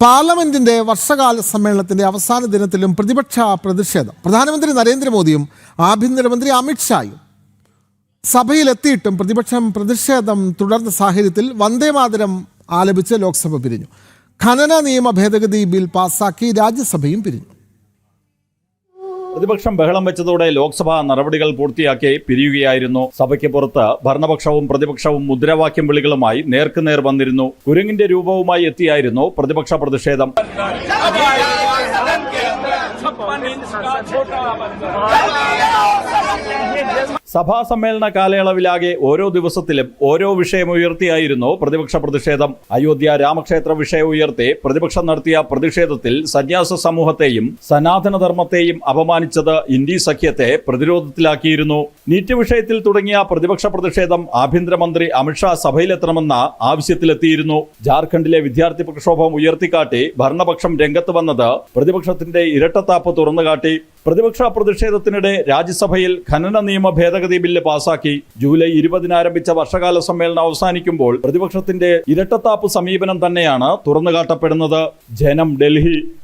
പാർലമെന്റിന്റെ വർഷകാല സമ്മേളനത്തിന്റെ അവസാന ദിനത്തിലും പ്രതിപക്ഷ പ്രതിഷേധം. പ്രധാനമന്ത്രി നരേന്ദ്രമോദിയും ആഭ്യന്തരമന്ത്രി അമിത്ഷായും സഭയിലെത്തിയിട്ടും പ്രതിപക്ഷം പ്രതിഷേധം തുടർന്ന സാഹചര്യത്തിൽ വന്ദേമാതരം ആലപിച്ച് ലോക്സഭ പിരിഞ്ഞു. ഖനന നിയമ ഭേദഗതി ബിൽ പാസാക്കി രാജ്യസഭയും പിരിഞ്ഞു. പ്രതിപക്ഷം ബഹളം വെച്ചതോടെ ലോക്സഭാ നടപടികൾ പൂർത്തിയാക്കി പിരിയുകയായിരുന്നു. സഭയ്ക്ക് പുറത്ത് ഭരണപക്ഷവും പ്രതിപക്ഷവും മുദ്രാവാക്യം വിളികളുമായി നേർക്കുനേർ വന്നിരുന്നു. കുരങ്ങിന്റെ രൂപവുമായി എത്തിയായിരുന്നു പ്രതിപക്ഷ പ്രതിഷേധം. സഭാ സമ്മേളന കാലയളവിലാകെ ഓരോ ദിവസത്തിലും ഓരോ വിഷയമുയർത്തിയായിരുന്നു പ്രതിപക്ഷ പ്രതിഷേധം. അയോധ്യ രാമക്ഷേത്ര വിഷയം ഉയർത്തി പ്രതിപക്ഷം നടത്തിയ പ്രതിഷേധത്തിൽ സന്യാസ സമൂഹത്തെയും സനാതനധർമ്മത്തെയും അപമാനിച്ചത് ഇന്ത്യ സഖ്യത്തെ പ്രതിരോധത്തിലാക്കിയിരുന്നു. നീറ്റ് വിഷയത്തിൽ തുടങ്ങിയ പ്രതിപക്ഷ പ്രതിഷേധം ആഭ്യന്തരമന്ത്രി അമിത്ഷാ സഭയിലെത്തണമെന്ന ആവശ്യത്തിലെത്തിയിരുന്നു. ജാർഖണ്ഡിലെ വിദ്യാർത്ഥി പ്രക്ഷോഭം ഉയർത്തിക്കാട്ടി ഭരണപക്ഷം രംഗത്ത് വന്നത് പ്രതിപക്ഷത്തിന്റെ ഇരട്ടത്താപ്പ് തുറന്നുകാട്ടി. പ്രതിപക്ഷ പ്രതിഷേധത്തിനിടെ രാജ്യസഭയിൽ ഖനന നിയമ ഭേദഗതി ബില്ല് പാസാക്കി. ജൂലൈ 20 ആരംഭിച്ച വർഷകാല സമ്മേളനം അവസാനിക്കുമ്പോൾ പ്രതിപക്ഷത്തിന്റെ ഇരട്ടത്താപ്പ് സമീപനം തന്നെയാണ് തുറന്നുകാട്ടപ്പെടുന്നത്. ജനം, ഡൽഹി.